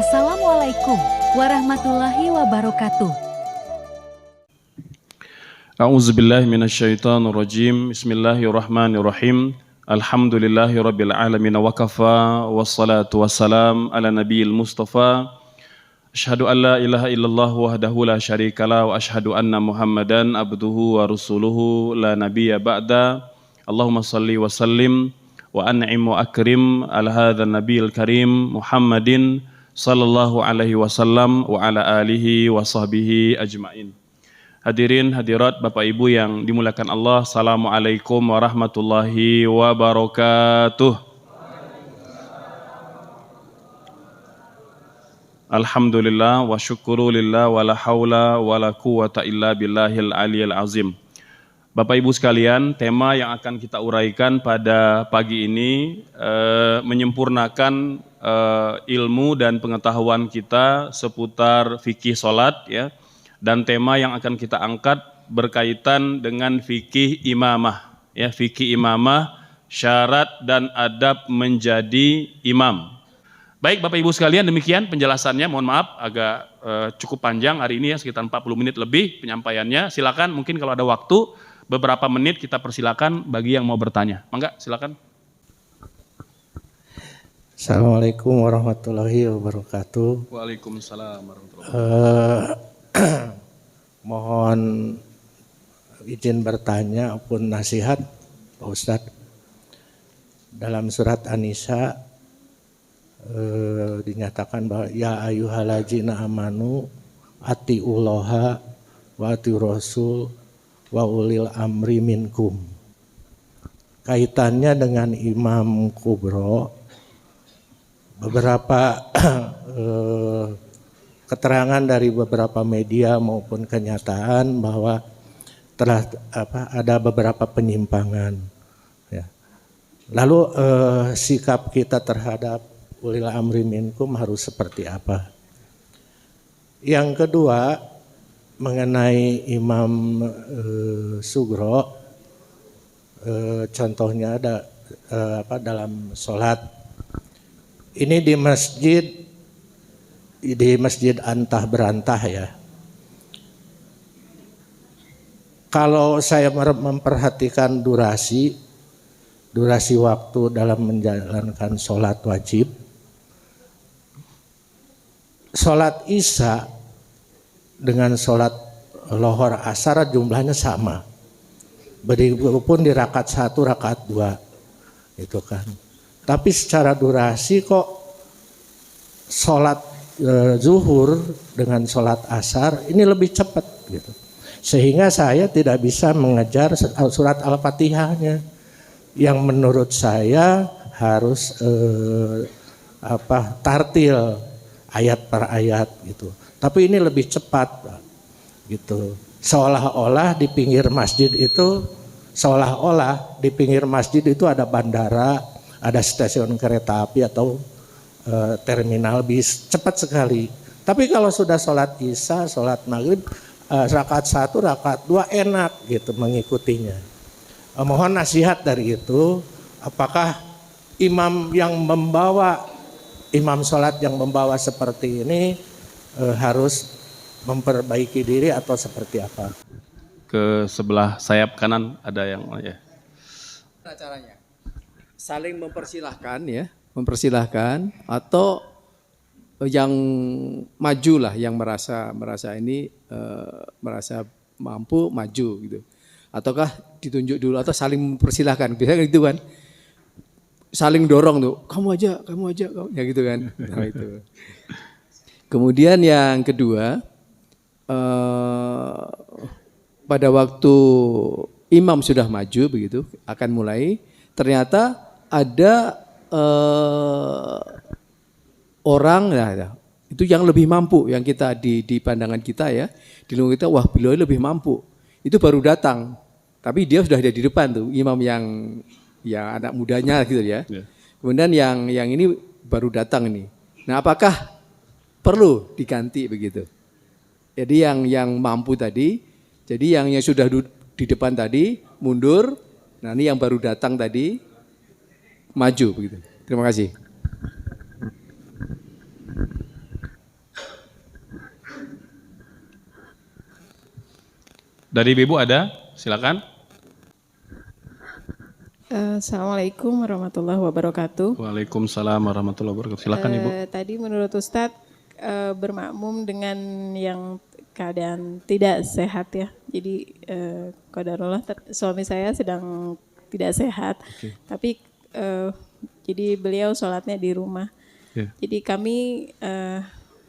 Assalamualaikum warahmatullahi wabarakatuh. A'udzubillahi minasyaitonirrajim. Bismillahirrahmanirrahim. Alhamdulillahirabbil alamin wa kafa wassalatu wassalam ala nabiyil mustafa. Asyhadu an la ilaha illallah wahdahu la syarikalah wa asyhadu anna Muhammadan abduhu wa rasuluhu la nabiyya ba'da. Allahumma shalli wa sallim wa an'im wa akrim ala hadzal nabiyil karim Muhammadin sallallahu alaihi wasallam wa ala alihi wa sahbihi ajmain. Hadirin hadirat Bapak Ibu yang dimuliakan Allah, Assalamualaikum warahmatullahi wabarakatuh. Alhamdulillah wa syukurulillah wa la hawla wa la quwata illa billahil aliyil azim. Bapak Ibu sekalian, tema yang akan kita uraikan pada pagi ini menyempurnakan ilmu dan pengetahuan kita seputar fikih salat ya. Dan tema yang akan kita angkat berkaitan dengan fikih imamah ya, fikih imamah, syarat dan adab menjadi imam. Baik Bapak Ibu sekalian, demikian penjelasannya. Mohon maaf agak cukup panjang hari ini ya, sekitar 40 menit lebih penyampaiannya. Silakan mungkin kalau ada waktu beberapa menit kita persilakan bagi yang mau bertanya. Mangga silakan. Assalamualaikum warahmatullahi wabarakatuh. Waalaikumsalam warahmatullahi wabarakatuh. Mohon izin bertanya maupun nasihat Pak Ustadz. Dalam surat An-Nisa dinyatakan bahwa ya ayyuhallazina amanu atiullaha wa atiur rasul wa ulil amri minkum. Kaitannya dengan Imam Kubro, beberapa keterangan dari beberapa media maupun kenyataan bahwa telah ada beberapa penyimpangan. Ya. Lalu sikap kita terhadap ulil amri minkum harus seperti apa? Yang kedua, mengenai Imam Sugro, contohnya ada dalam sholat. Ini di Masjid Antah Berantah ya. Kalau saya memperhatikan durasi waktu dalam menjalankan sholat wajib, sholat Isya dengan sholat lohor asar jumlahnya sama. Begitupun di rakaat 1, rakaat 2 itu kan. Tapi secara durasi kok sholat zuhur dengan sholat asar ini lebih cepat gitu. Sehingga saya tidak bisa mengejar surat Al-Fatihahnya yang menurut saya harus tartil ayat per ayat gitu. Tapi ini lebih cepat gitu. Seolah-olah di pinggir masjid itu ada bandara, ada stasiun kereta api atau terminal bis, cepat sekali. Tapi kalau sudah sholat Isya, sholat maghrib, rakaat 1, rakaat 2 enak gitu mengikutinya. Mohon nasihat dari itu, apakah imam sholat yang membawa seperti ini harus memperbaiki diri atau seperti apa? Ke sebelah sayap kanan ada yang ya. Caranya saling mempersilahkan atau yang maju lah, yang merasa mampu maju gitu, ataukah ditunjuk dulu atau saling mempersilahkan, biasanya gitu kan, saling dorong tuh, kamu aja ya gitu kan. Nah, itu. Kemudian yang kedua, pada waktu imam sudah maju begitu akan mulai, ternyata ada orang ya, itu yang lebih mampu, yang kita di pandangan kita ya, di lingkungan kita, wah beliau lebih mampu, itu baru datang, tapi dia sudah ada di depan tuh imam yang anak mudanya gitu ya. Kemudian yang ini baru datang ini. Nah, apakah perlu diganti begitu? Jadi yang mampu tadi, jadi yang sudah di depan tadi mundur, nah ini yang baru datang tadi maju begitu. Terima kasih. Dari Ibu ada? Silakan. Assalamualaikum warahmatullahi wabarakatuh. Waalaikumsalam warahmatullahi wabarakatuh. Silakan Ibu. Tadi menurut Ustadz bermakmum dengan yang keadaan tidak sehat ya. Jadi qadarullah suami saya sedang tidak sehat, tapi jadi beliau sholatnya di rumah. Yeah. Jadi kami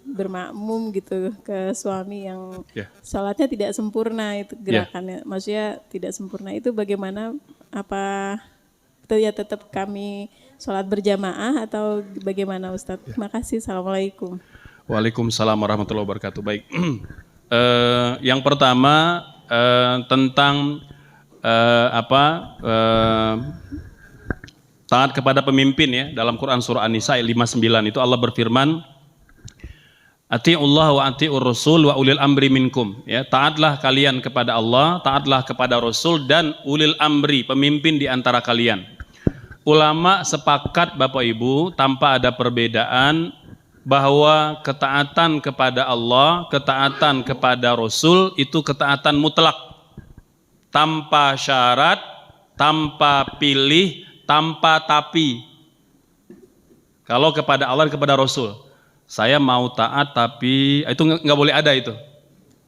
bermakmum gitu ke suami yang sholatnya tidak sempurna itu gerakannya, maksudnya tidak sempurna itu bagaimana? Apa itu ya tetap kami sholat berjamaah atau bagaimana Ustadz? Terima kasih. Assalamualaikum. Waalaikumsalam warahmatullahi wabarakatuh. Baik, yang pertama tentang taat kepada pemimpin ya, dalam Quran surah An-Nisa ayat 59 itu Allah berfirman, Ati'ullah wa ati'ur rasul wa ulil amri minkum, ya, taatlah kalian kepada Allah, taatlah kepada Rasul dan ulil amri, pemimpin di antara kalian. Ulama sepakat Bapak Ibu tanpa ada perbedaan bahwa ketaatan kepada Allah, ketaatan kepada Rasul itu ketaatan mutlak, tanpa syarat, tanpa pilih, tanpa tapi. Kalau kepada Allah dan kepada Rasul, saya mau taat tapi itu nggak boleh ada itu.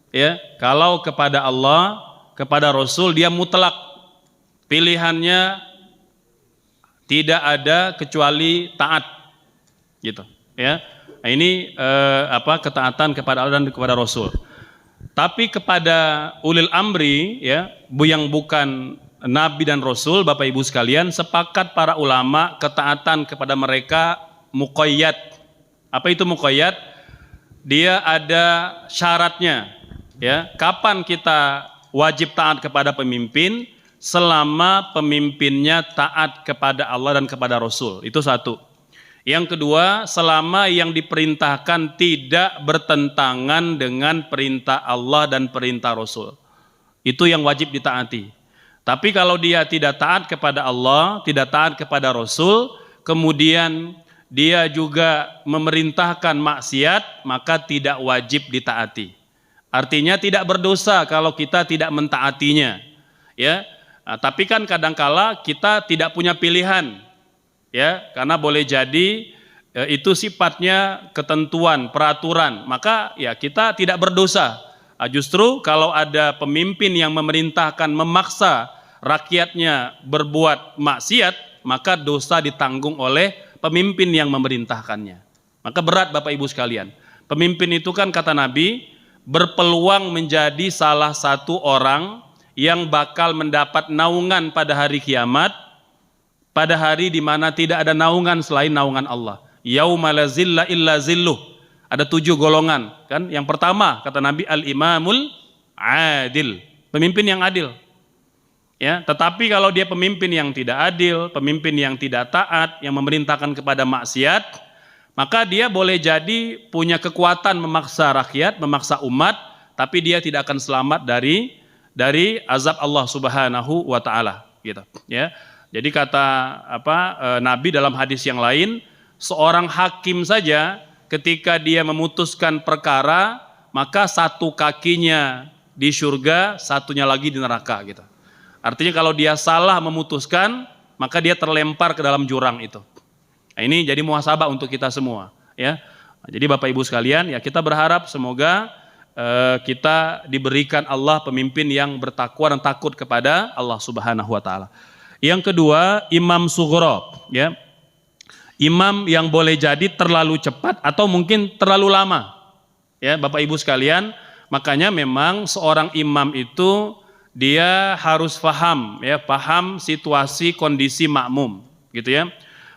Ya, kalau kepada Allah, kepada Rasul dia mutlak, pilihannya tidak ada kecuali taat, gitu. Ya. Nah, ini ketaatan kepada Allah dan kepada Rasul. Tapi kepada ulil amri ya, yang bukan Nabi dan Rasul, Bapak Ibu sekalian, sepakat para ulama ketaatan kepada mereka muqayyad. Apa itu muqayyad? Dia ada syaratnya. Ya, kapan kita wajib taat kepada pemimpin? Selama pemimpinnya taat kepada Allah dan kepada Rasul. Itu satu. Yang kedua, selama yang diperintahkan tidak bertentangan dengan perintah Allah dan perintah Rasul. Itu yang wajib ditaati. Tapi kalau dia tidak taat kepada Allah, tidak taat kepada Rasul, kemudian dia juga memerintahkan maksiat, maka tidak wajib ditaati. Artinya tidak berdosa kalau kita tidak mentaatinya. Ya, tapi kan kadangkala kita tidak punya pilihan. Ya, karena boleh jadi itu sifatnya ketentuan, peraturan, maka ya kita tidak berdosa. Justru kalau ada pemimpin yang memerintahkan memaksa rakyatnya berbuat maksiat, maka dosa ditanggung oleh pemimpin yang memerintahkannya. Maka berat Bapak Ibu sekalian. Pemimpin itu kan kata Nabi berpeluang menjadi salah satu orang yang bakal mendapat naungan pada hari kiamat, pada hari di mana tidak ada naungan selain naungan Allah. Yauma la zilla illa zilluh. Ada 7 golongan, kan? Yang pertama kata Nabi al-imamul adil, pemimpin yang adil. Ya, tetapi kalau dia pemimpin yang tidak adil, pemimpin yang tidak taat, yang memerintahkan kepada maksiat, maka dia boleh jadi punya kekuatan memaksa rakyat, memaksa umat, tapi dia tidak akan selamat dari azab Allah Subhanahu wa taala, gitu, ya. Jadi kata Nabi dalam hadis yang lain, seorang hakim saja ketika dia memutuskan perkara, maka satu kakinya di surga, satunya lagi di neraka, gitu. Artinya kalau dia salah memutuskan, maka dia terlempar ke dalam jurang itu. Nah, ini jadi muhasabah untuk kita semua, ya. Jadi Bapak Ibu sekalian, ya kita berharap semoga kita diberikan Allah pemimpin yang bertakwa dan takut kepada Allah Subhanahu wa taala. Yang kedua, imam sughra, ya. Imam yang boleh jadi terlalu cepat atau mungkin terlalu lama. Ya, Bapak Ibu sekalian, makanya memang seorang imam itu dia harus paham, ya, paham situasi kondisi makmum, gitu ya.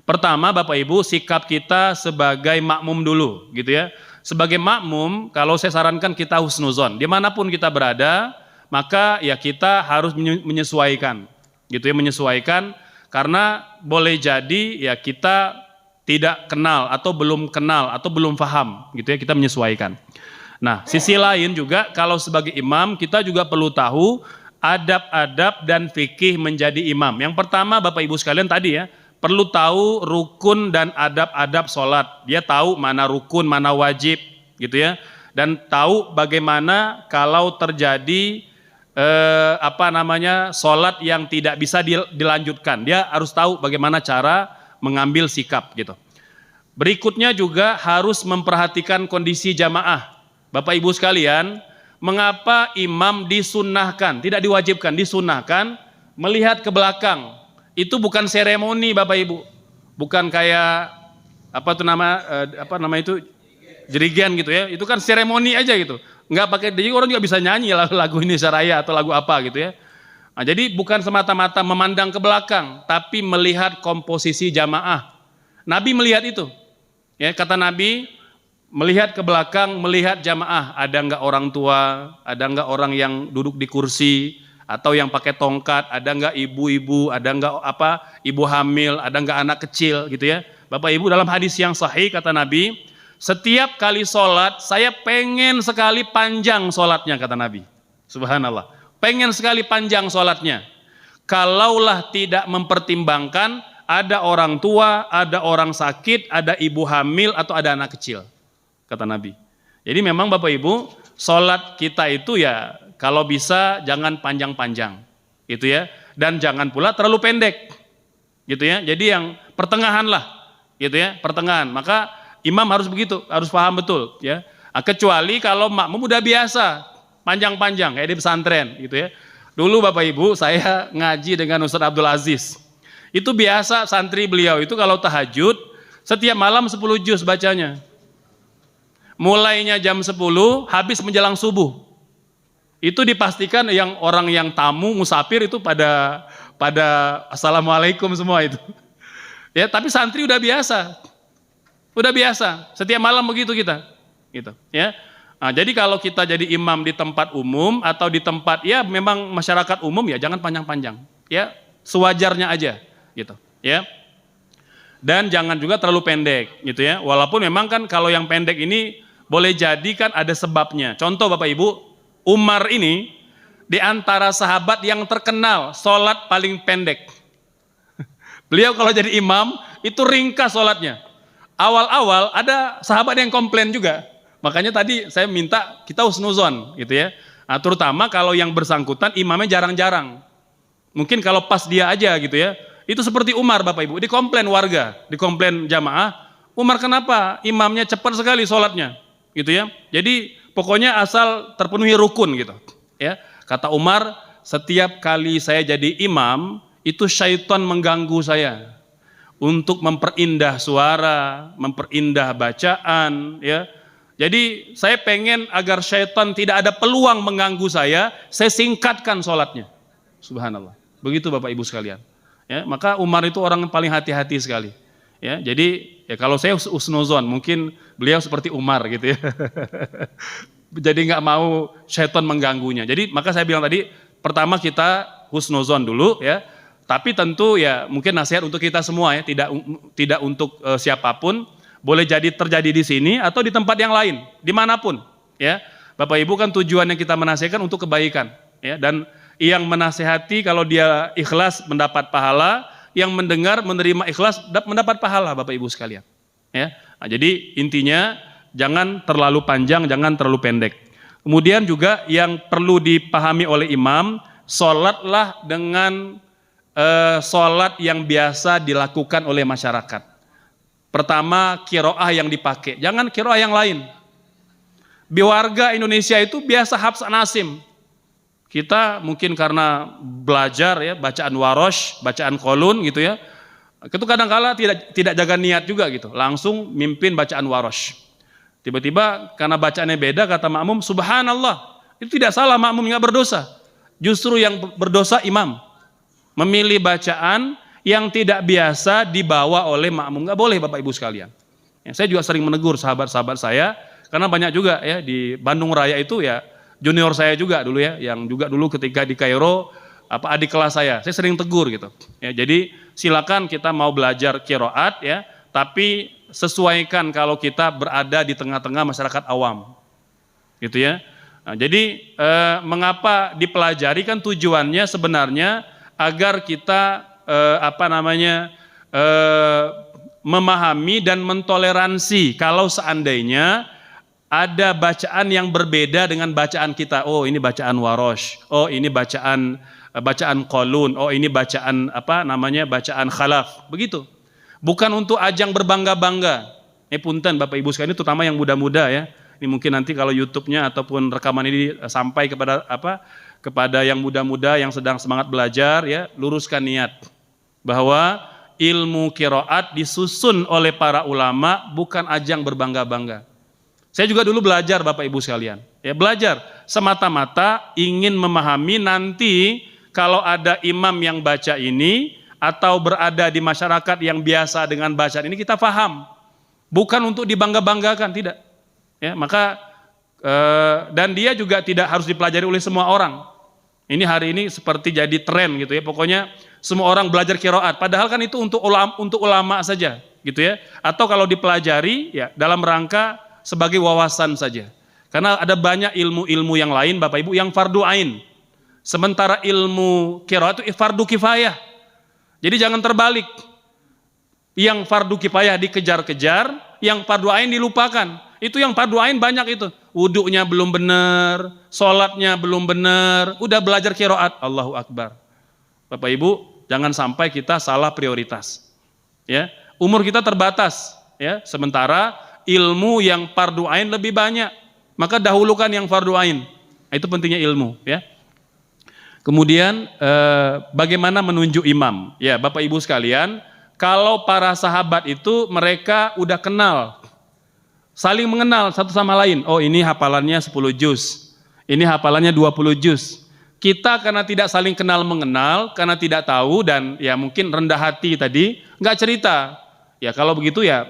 Pertama, Bapak Ibu, sikap kita sebagai makmum dulu, gitu ya. Sebagai makmum, kalau saya sarankan kita husnuzon, dimanapun kita berada, maka ya kita harus menyesuaikan. Gitu ya, menyesuaikan, karena boleh jadi ya kita tidak kenal atau belum paham, gitu ya, kita menyesuaikan. Nah, sisi lain juga kalau sebagai imam kita juga perlu tahu adab-adab dan fikih menjadi imam. Yang pertama Bapak Ibu sekalian tadi ya, perlu tahu rukun dan adab-adab sholat. Dia tahu mana rukun, mana wajib, gitu ya, dan tahu bagaimana kalau terjadi sholat yang tidak bisa dilanjutkan. Dia harus tahu bagaimana cara mengambil sikap gitu. Berikutnya juga harus memperhatikan kondisi jamaah. Bapak Ibu sekalian, mengapa imam disunnahkan, tidak diwajibkan, disunnahkan melihat ke belakang? Itu bukan seremoni Bapak Ibu, bukan kayak jerigian gitu ya. Itu kan seremoni aja gitu. Nggak pakai, jadi orang juga bisa nyanyi lagu Indonesia Raya atau lagu apa gitu ya. Nah, jadi bukan semata-mata memandang ke belakang, tapi melihat komposisi jamaah. Nabi melihat itu. Ya, kata Nabi, melihat ke belakang, melihat jamaah, ada nggak orang tua, ada nggak orang yang duduk di kursi, atau yang pakai tongkat, ada nggak ibu-ibu, ada nggak ibu hamil, ada nggak anak kecil gitu ya. Bapak Ibu, dalam hadis yang sahih kata Nabi, setiap kali sholat, saya pengen sekali panjang sholatnya, kata Nabi. Subhanallah. Pengen sekali panjang sholatnya. Kalaulah tidak mempertimbangkan, ada orang tua, ada orang sakit, ada ibu hamil, atau ada anak kecil, kata Nabi. Jadi memang Bapak Ibu, sholat kita itu ya, kalau bisa jangan panjang-panjang, gitu ya. Dan jangan pula terlalu pendek, gitu ya. Jadi yang pertengahan lah, gitu ya, pertengahan. Maka imam harus begitu, harus paham betul ya. Kecuali kalau makmum udah biasa panjang-panjang kayak di pesantren gitu ya. Dulu Bapak Ibu saya ngaji dengan Ustaz Abdul Aziz. Itu biasa santri beliau itu kalau tahajud setiap malam 10 juz bacanya. Mulainya jam 10 habis menjelang subuh. Itu dipastikan yang orang yang tamu musafir itu pada assalamualaikum semua itu. Ya, tapi santri udah biasa. Udah biasa, setiap malam begitu kita, gitu, ya. Nah, jadi kalau kita jadi imam di tempat umum atau di tempat ya memang masyarakat umum ya jangan panjang-panjang, ya sewajarnya aja, gitu, ya. Dan jangan juga terlalu pendek, gitu ya. Walaupun memang kan kalau yang pendek ini boleh jadi kan ada sebabnya. Contoh Bapak Ibu, Umar ini di antara sahabat yang terkenal sholat paling pendek. Beliau kalau jadi imam itu ringkas sholatnya. Awal-awal ada sahabat yang komplain juga. Makanya tadi saya minta kita husnuzon gitu ya. Nah, terutama kalau yang bersangkutan imamnya jarang-jarang. Mungkin kalau pas dia aja gitu ya. Itu seperti Umar Bapak Ibu, dikomplain warga, dikomplain jamaah. Umar kenapa? Imamnya cepat sekali sholatnya. Gitu ya. Jadi pokoknya asal terpenuhi rukun gitu. Ya. Kata Umar, setiap kali saya jadi imam, itu syaitan mengganggu saya. Untuk memperindah suara, memperindah bacaan, ya. Jadi saya pengen agar syaitan tidak ada peluang mengganggu saya singkatkan sholatnya. Subhanallah. Begitu Bapak Ibu sekalian. Ya, maka Umar itu orang yang paling hati-hati sekali. Ya, jadi ya kalau saya husnuzon, mungkin beliau seperti Umar gitu ya. Jadi nggak mau syaitan mengganggunya. Jadi maka saya bilang tadi, pertama kita husnuzon dulu ya. Tapi tentu ya mungkin nasihat untuk kita semua ya, tidak untuk siapapun, boleh jadi terjadi di sini atau di tempat yang lain, dimanapun ya. Bapak Ibu kan tujuannya kita menasihatkan untuk kebaikan ya, dan yang menasehati kalau dia ikhlas mendapat pahala, yang mendengar menerima ikhlas mendapat pahala Bapak Ibu sekalian ya. Nah, jadi intinya jangan terlalu panjang, jangan terlalu pendek. Kemudian juga yang perlu dipahami oleh imam, sholatlah dengan sholat yang biasa dilakukan oleh masyarakat. Pertama, kiroah yang dipakai, jangan kiroah yang lain. Di warga Indonesia itu biasa Hafs an Asim. Kita mungkin karena belajar ya, bacaan warosh, bacaan kolun gitu ya. Itu kadang-kala tidak jaga niat juga gitu, langsung mimpin bacaan warosh. Tiba-tiba karena bacaannya beda, kata makmum, subhanallah. Itu tidak salah, makmum nggak berdosa. Justru yang berdosa imam. Memilih bacaan yang tidak biasa dibawa oleh makmum, nggak boleh Bapak Ibu sekalian. Ya, saya juga sering menegur sahabat-sahabat saya, karena banyak juga ya di Bandung Raya itu ya junior saya juga dulu ya, yang juga dulu ketika di Kairo adik kelas saya sering tegur gitu. Ya, jadi silakan kita mau belajar qiraat ya, tapi sesuaikan kalau kita berada di tengah-tengah masyarakat awam, gitu ya. Nah, jadi mengapa dipelajari kan tujuannya sebenarnya agar kita memahami dan mentoleransi kalau seandainya ada bacaan yang berbeda dengan bacaan kita. Oh, ini bacaan warosh. Oh, ini bacaan qalun. Oh, ini bacaan bacaan khalaf. Begitu. Bukan untuk ajang berbangga-bangga. Punten Bapak Ibu sekalian, terutama yang muda-muda ya. Ini mungkin nanti kalau YouTube-nya ataupun rekaman ini sampai kepada yang muda-muda yang sedang semangat belajar ya, luruskan niat bahwa ilmu qiraat disusun oleh para ulama bukan ajang berbangga-bangga. Saya juga dulu belajar Bapak Ibu sekalian, ya belajar semata-mata ingin memahami nanti kalau ada imam yang baca ini atau berada di masyarakat yang biasa dengan bacaan ini kita paham. Bukan untuk dibangga-banggakan, tidak. Ya, maka dan dia juga tidak harus dipelajari oleh semua orang. Ini hari ini seperti jadi tren gitu ya. Pokoknya semua orang belajar qiraat, padahal kan itu untuk ulama saja, gitu ya. Atau kalau dipelajari ya dalam rangka sebagai wawasan saja. Karena ada banyak ilmu-ilmu yang lain Bapak Ibu yang fardu ain. Sementara ilmu qiraat itu fardu kifayah. Jadi jangan terbalik. Yang fardu kifayah dikejar-kejar, yang fardu ain dilupakan. Itu yang fardu ain banyak itu. Wuduknya belum benar, sholatnya belum benar, udah belajar qiraat, Allahu Akbar. Bapak Ibu, jangan sampai kita salah prioritas. Ya, umur kita terbatas, ya. Sementara ilmu yang fardu ain lebih banyak, maka dahulukan yang fardu ain. Itu pentingnya ilmu, ya. Kemudian bagaimana menunjuk imam? Ya, Bapak Ibu sekalian, kalau para sahabat itu mereka udah kenal, saling mengenal satu sama lain. Oh, ini hafalannya 10 juz, ini hafalannya 20 juz. Kita karena tidak saling kenal mengenal, karena tidak tahu dan ya mungkin rendah hati tadi, nggak cerita. Ya kalau begitu ya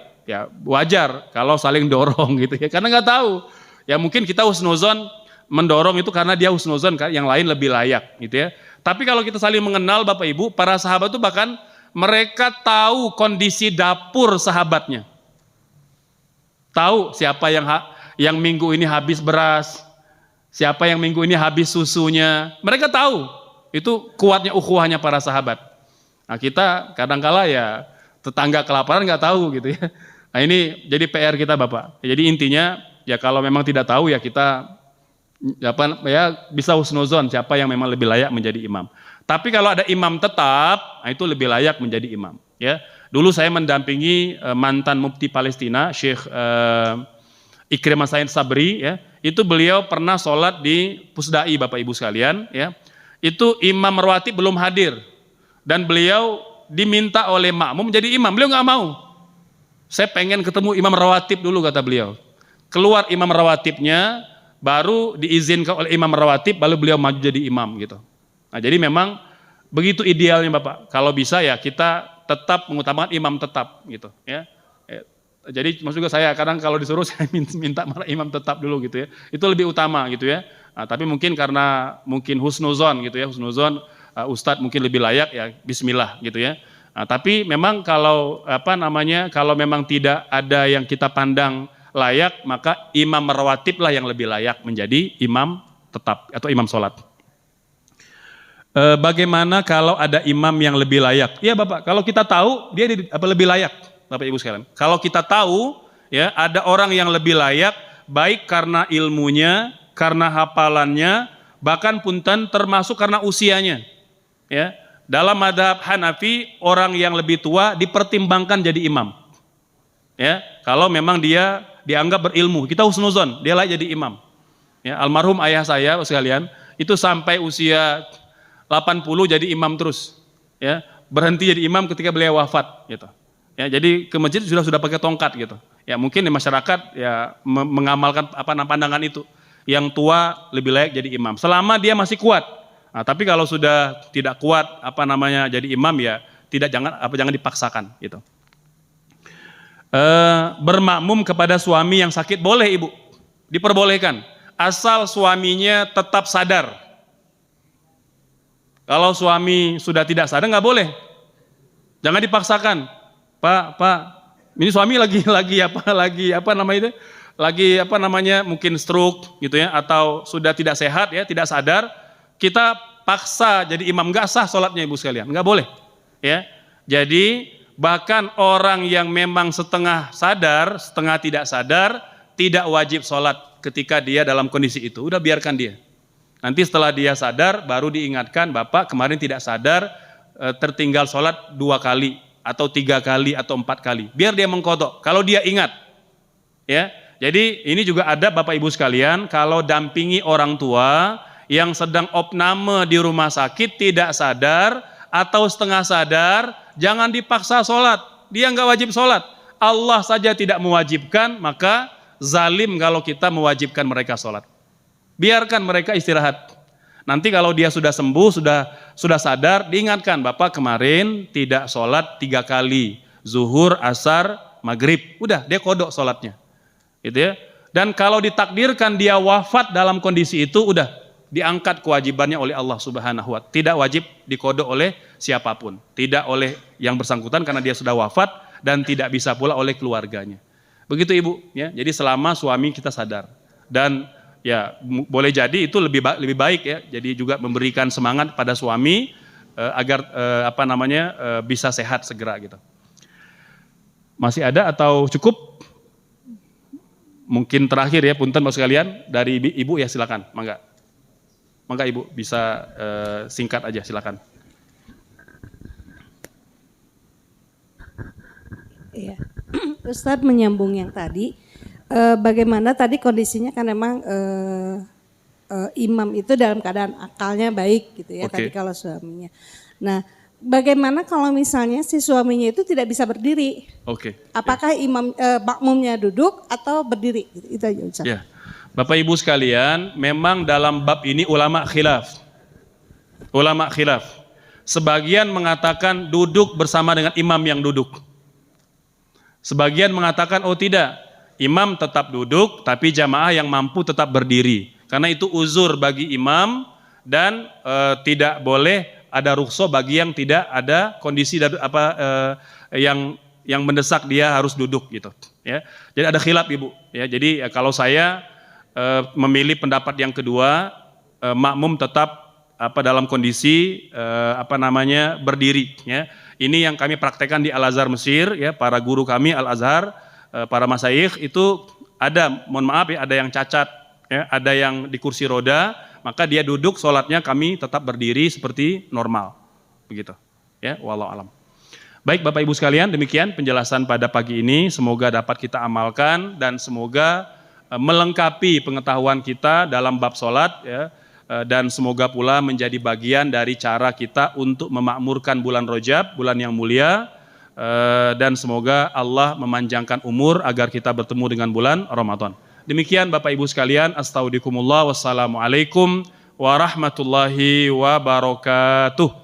wajar kalau saling dorong gitu ya, karena nggak tahu. Ya mungkin kita husnuzon mendorong itu karena dia husnuzon, yang lain lebih layak gitu ya. Tapi kalau kita saling mengenal Bapak Ibu, para sahabat itu bahkan mereka tahu kondisi dapur sahabatnya. Tahu siapa yang minggu ini habis beras, siapa yang minggu ini habis susunya. Mereka tahu. Itu kuatnya ukhuwahnya para sahabat. Nah, kita kadangkala ya tetangga kelaparan nggak tahu gitu ya. Nah, ini jadi PR kita Bapak. Jadi intinya ya kalau memang tidak tahu ya kita bisa husnuzon siapa yang memang lebih layak menjadi imam. Tapi kalau ada imam tetap, nah itu lebih layak menjadi imam, ya. Dulu saya mendampingi mantan mufti Palestina, Syekh Ikrimah Said Sabri, ya. Itu beliau pernah sholat di Pusdai, Bapak Ibu sekalian, ya. Itu imam rawatib belum hadir dan beliau diminta oleh makmum jadi imam. Beliau nggak mau. Saya pengen ketemu imam rawatib dulu kata beliau. Keluar imam rawatibnya, baru diizinkan oleh imam rawatib, lalu beliau maju jadi imam gitu. Nah, jadi memang begitu idealnya Bapak. Kalau bisa ya kita tetap mengutamakan imam tetap gitu ya. Jadi maksud saya kadang kalau disuruh saya minta malah imam tetap dulu gitu ya. Itu lebih utama gitu ya. Nah, tapi mungkin karena husnuzon gitu ya, husnuzon ustadz mungkin lebih layak ya bismillah gitu ya. Nah, tapi memang kalau kalau memang tidak ada yang kita pandang layak, maka imam rawatib lah yang lebih layak menjadi imam tetap atau imam sholat. Bagaimana kalau ada imam yang lebih layak? Iya Bapak, kalau kita tahu dia lebih layak, Bapak Ibu sekalian. Kalau kita tahu ya ada orang yang lebih layak, baik karena ilmunya, karena hafalannya, bahkan punten termasuk karena usianya. Ya, dalam mazhab Hanafi orang yang lebih tua dipertimbangkan jadi imam. Ya, kalau memang dia dianggap berilmu, kita husnuzon, dia layak jadi imam. Ya, almarhum ayah saya sekalian itu sampai usia 80 jadi imam terus, ya berhenti jadi imam ketika beliau wafat, gitu. Ya jadi ke masjid sudah pakai tongkat gitu. Ya mungkin di masyarakat ya mengamalkan pandangan itu, yang tua lebih layak jadi imam, selama dia masih kuat. Nah, tapi kalau sudah tidak kuat jadi imam ya jangan dipaksakan, gitu. Bermakmum kepada suami yang sakit boleh Ibu, diperbolehkan, asal suaminya tetap sadar. Kalau suami sudah tidak sadar nggak boleh, jangan dipaksakan. Pak, ini suami lagi mungkin stroke gitu ya, atau sudah tidak sehat ya, tidak sadar, kita paksa jadi imam, nggak sah sholatnya Ibu sekalian, nggak boleh. Ya, jadi bahkan orang yang memang setengah sadar, setengah tidak sadar, tidak wajib sholat ketika dia dalam kondisi itu. Udah biarkan dia. Nanti setelah dia sadar baru diingatkan, Bapak kemarin tidak sadar, tertinggal sholat 2 kali atau 3 kali atau 4 kali. Biar dia mengkodok. Kalau dia ingat, ya. Jadi ini juga ada Bapak Ibu sekalian, kalau dampingi orang tua yang sedang opname di rumah sakit tidak sadar atau setengah sadar, jangan dipaksa sholat. Dia nggak wajib sholat. Allah saja tidak mewajibkan, maka zalim kalau kita mewajibkan mereka sholat. Biarkan mereka istirahat. Nanti kalau dia sudah sembuh, sudah sadar, diingatkan, Bapak kemarin tidak sholat 3 kali, zuhur, asar, maghrib. Udah, dia kodok sholatnya. Gitu ya. Dan kalau ditakdirkan dia wafat dalam kondisi itu, udah diangkat kewajibannya oleh Allah Subhanahu wa Ta'ala. Tidak wajib dikodok oleh siapapun, tidak oleh yang bersangkutan karena dia sudah wafat, dan tidak bisa pula oleh keluarganya. Begitu Ibu, ya. Jadi selama suami kita sadar, dan ya boleh jadi itu lebih baik ya. Jadi juga memberikan semangat pada suami agar bisa sehat segera gitu. Masih ada atau cukup? Mungkin terakhir ya, punten Bapak sekalian, dari Ibu ya, silakan, mangga. Mangga Ibu bisa singkat aja, silakan. Iya, Ustadz menyambung yang tadi, bagaimana tadi kondisinya kan memang imam itu dalam keadaan akalnya baik gitu ya, tadi kalau suaminya. Nah, bagaimana kalau misalnya si suaminya itu tidak bisa berdiri? Apakah makmumnya duduk atau berdiri? Itu aja Ustaz. Ya. Bapak Ibu sekalian, memang dalam bab ini ulama khilaf. Ulama khilaf. Sebagian mengatakan duduk bersama dengan imam yang duduk. Sebagian mengatakan oh tidak, imam tetap duduk tapi jamaah yang mampu tetap berdiri. Karena itu uzur bagi imam dan tidak boleh ada rukhsah bagi yang tidak ada kondisi yang mendesak dia harus duduk gitu ya. Jadi ada khilaf Ibu ya. Jadi kalau saya memilih pendapat yang kedua, makmum tetap dalam kondisi berdiri ya. Ini yang kami praktekkan di Al-Azhar Mesir ya, para guru kami Al-Azhar, para masyayikh itu ada, mohon maaf ya, ada yang cacat ya, ada yang di kursi roda, maka dia duduk, sholatnya kami tetap berdiri seperti normal begitu ya, wallahu alam. Baik Bapak Ibu sekalian, demikian penjelasan pada pagi ini, semoga dapat kita amalkan dan semoga melengkapi pengetahuan kita dalam bab sholat ya, dan semoga pula menjadi bagian dari cara kita untuk memakmurkan bulan Rajab, bulan yang mulia, dan semoga Allah memanjangkan umur agar kita bertemu dengan bulan Ramadan. Demikian Bapak Ibu sekalian, astagfirullah, wassalamualaikum warahmatullahi wabarakatuh.